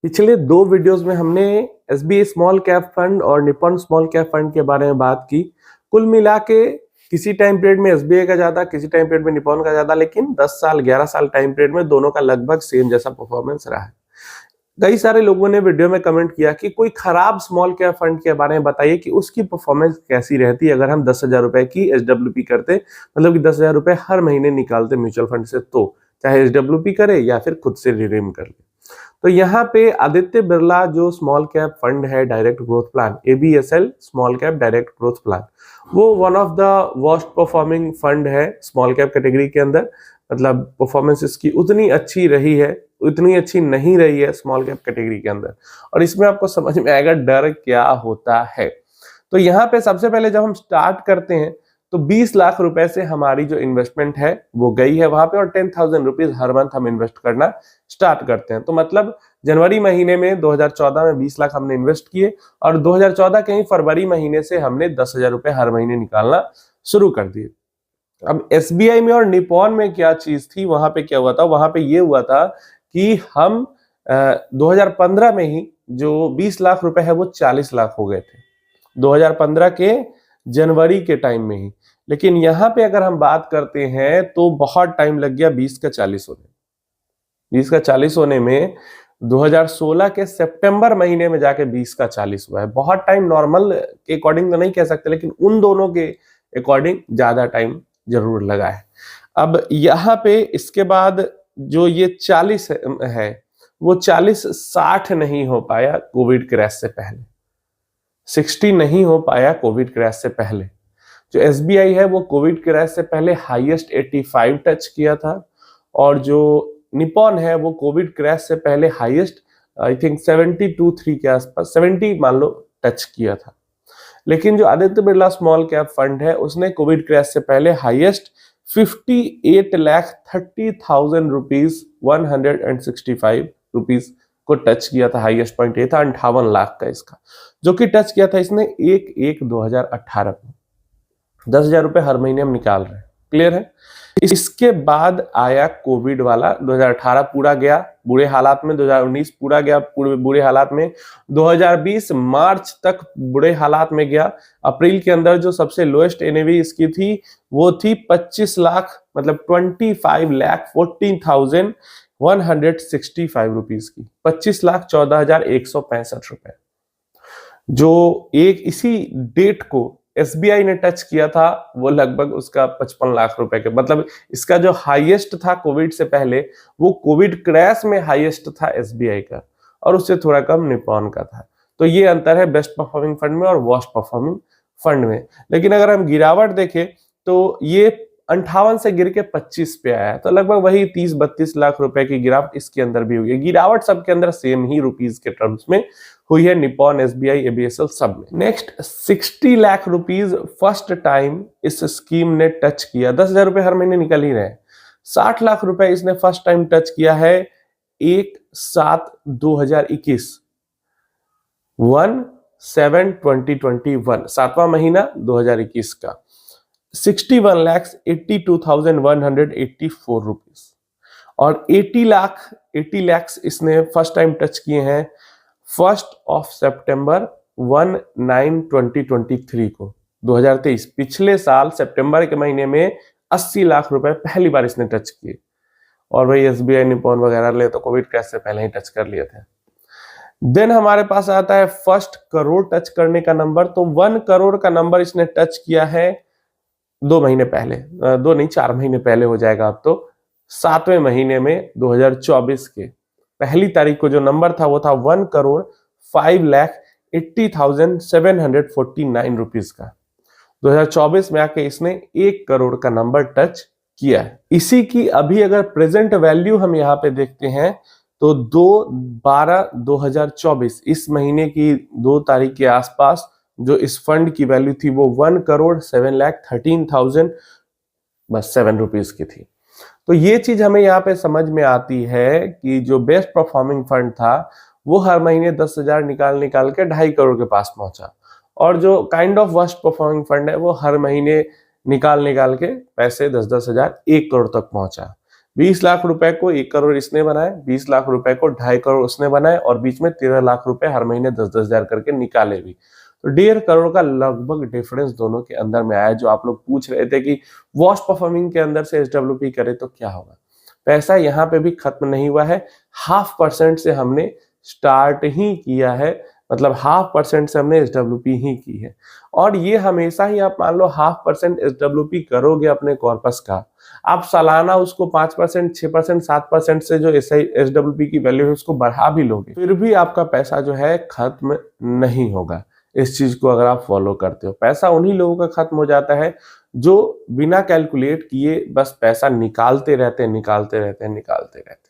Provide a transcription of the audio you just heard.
पिछले दो वीडियोस में हमने एसबीआई स्मॉल कैप फंड और निप्पॉन स्मॉल कैप फंड के बारे में बात की। कुल मिला के किसी टाइम पीरियड में एसबीआई का ज्यादा, किसी टाइम पीरियड में निप्पॉन का ज्यादा, लेकिन 10 साल 11 साल टाइम पीरियड में दोनों का लगभग सेम जैसा परफॉर्मेंस रहा है। कई सारे लोगों ने वीडियो में कमेंट किया कि कोई खराब स्मॉल कैप फंड के बारे में बताइए कि उसकी परफॉर्मेंस कैसी रहती अगर हम 10,000 रुपए की एसडब्ल्यूपी करते, मतलब कि 10,000 रुपए हर महीने निकालते म्यूचुअल फंड से, तो चाहे एसडब्ल्यूपी करे या फिर खुद से रिडीम कर ले। तो यहाँ पे आदित्य बिरला जो स्मॉल कैप फंड है, direct growth plan, ABSL small cap direct growth plan, वो one of the worst performing fund है स्मॉल कैप कैटेगरी के अंदर। मतलब परफॉर्मेंस इसकी उतनी अच्छी रही है, उतनी अच्छी नहीं रही है स्मॉल कैप कैटेगरी के अंदर। और इसमें आपको समझ में आएगा डर क्या होता है। तो यहाँ पे सबसे पहले जब हम स्टार्ट करते हैं तो 20 लाख रुपए से हमारी जो इन्वेस्टमेंट है वो गई है वहां पे, और 10,000 रुपीज हर मंथ हम इन्वेस्ट करना स्टार्ट करते हैं। तो मतलब जनवरी महीने में 2014 में 20 लाख हमने इन्वेस्ट किए और 2014 के ही फरवरी महीने से हमने 10,000 रुपए हर महीने निकालना शुरू कर दिए। अब एसबीआई में और निप्पॉन में क्या चीज थी, वहां पे क्या हुआ था, वहां पे ये हुआ था कि हम 2015 में ही जो 20 लाख रुपए है वो 40 लाख हो गए थे 2015 के जनवरी के टाइम में ही। लेकिन यहाँ पे अगर हम बात करते हैं तो बहुत टाइम लग गया 20 का 40 होने। 20 का 40 होने में 2016 के सितंबर महीने में जाके 20 का 40 हुआ है। बहुत टाइम, नॉर्मल के अकॉर्डिंग तो नहीं कह सकते, लेकिन उन दोनों के अकॉर्डिंग ज्यादा टाइम जरूर लगा है। अब यहाँ पे इसके बाद जो ये 40 है वो 40 60 नहीं हो पाया कोविड क्रैश से पहले, 60 नहीं हो पाया कोविड क्रैश से पहले। जो एसबीआई है वो कोविड क्रैश से पहले हाईएस्ट 85 टच किया था, और जो निप्पॉन है वो कोविड क्रैश से पहले हाईएस्ट आई थिंक 72 के आसपास, 70 मान लो टच किया था। लेकिन जो Aditya Birla small cap fund है उसने कोविड क्रैश से पहले हाईएस्ट 58,30,000 रुपीज 165 रुपीज को टच किया था। हाईएस्ट पॉइंट ये था 58 लाख का इसका, जो कि टच किया था इसने 1/1/2018 को। 10,000 रुपए हर महीने हम निकाल रहे हैं, क्लियर है। इसके बाद आया कोविड वाला, 2018 पूरा गया बुरे हालात में, 2019 पूरा गया बुरे हालात में, 2020 मार्च तक बुरे हालात में गया। अप्रैल के अंदर जो सबसे लोएस्ट एनएवी इसकी थी वो थी 25 लाख, मतलब 25,14,165 रुपीज की, 25,14,165 रुपए, जो एक इसी डेट को एसबीआई ने टच किया था वो लगभग उसका 55 लाख रुपए के, मतलब इसका जो हाईएस्ट था कोविड से पहले वो कोविड क्रैश में हाईएस्ट था एसबीआई का, और उससे थोड़ा कम निप्पॉन का था। तो ये अंतर है बेस्ट परफॉर्मिंग फंड में और वर्स्ट परफॉर्मिंग फंड में। लेकिन अगर हम गिरावट देखें तो ये 58 से गिर के 25 पे आया, तो लगभग वही 30-32 लाख रुपए की गिरावट इसके अंदर भी हुई है। गिरावट सबके अंदर सेम ही रुपीज के टर्म्स में हुई है, निप्पॉन, एसबीआई, एबीएसएल सब में। Next 60 lakh rupees first time इस स्कीम ने टच किया। 10,000 रुपए हर महीने निकल ही रहे हैं। 60 लाख रुपए इसने फर्स्ट टाइम टच किया है 1/7/2021, 1/7/2021, 7वां महीना 2021 का 61,82,184 रुपीज। और 80 लाख इसने फर्स्ट टाइम टच किए हैं 1 सितंबर 1/9/2023 को, 2023, पिछले साल सितंबर के महीने में 80 लाख रुपए पहली बार इसने टच किए। और वही एसबीआई, निप्पॉन वगैरह ले तो कोविड क्रैश से पहले ही टच कर लिए थे। देन हमारे पास आता है फर्स्ट करोड़ टच करने का नंबर। तो 1 करोड़ का नंबर इसने टच किया है 2 महीने पहले, 2 नहीं 4 महीने पहले हो जाएगा अब तो, 7वें महीने में 2024 के पहली तारीख को जो नंबर था वो था 1,05,80,749 रुपीज का। 2024 में आके इसने 1 करोड़ का नंबर टच किया है। इसी की अभी अगर प्रेजेंट वैल्यू हम यहाँ पे देखते हैं तो 2/12/2024 इस महीने की 2 तारीख के आसपास जो इस फंड की वैल्यू थी वो 1,07,13,007 रुपीज की थी। तो ये चीज हमें यहाँ पे समझ में आती है कि जो बेस्ट परफॉर्मिंग फंड था वो हर महीने 10,000 निकाल के 2.5 करोड़ के पास पहुंचा, और जो kind of worst performing fund है वो हर महीने निकाल के पैसे 10-10 हजार 1 करोड़ तक पहुंचा। 20 लाख रुपए को 1 करोड़ इसने बनाए, 20 लाख रुपए को 2.5 करोड़ उसने बनाए और बीच में 13 लाख रुपए हर महीने 10-10 हजार करके निकाले भी। तो 1.5 करोड़ का लगभग डिफरेंस दोनों के अंदर में आया। जो आप लोग पूछ रहे थे कि वर्स्ट परफॉर्मिंग के अंदर से एसडब्ल्यूपी करे तो क्या होगा, पैसा यहाँ पे भी खत्म नहीं हुआ है। 0.5% से हमने स्टार्ट ही किया है, मतलब 0.5% से हमने एसडब्ल्यूपी ही की है। और ये हमेशा ही आप मान लो 0.5% एसडब्ल्यूपी करोगे अपने कॉर्पस का, आप सालाना उसको 5%, 6%, 7% से जो एसडब्ल्यूपी की वैल्यू है उसको बढ़ा भी लोगे, फिर भी आपका पैसा जो है खत्म नहीं होगा। इस चीज को अगर आप फॉलो करते हो, पैसा उन्हीं लोगों का खत्म हो जाता है जो बिना कैलकुलेट किए बस पैसा निकालते रहते हैं, निकालते रहते हैं, निकालते रहते हैं।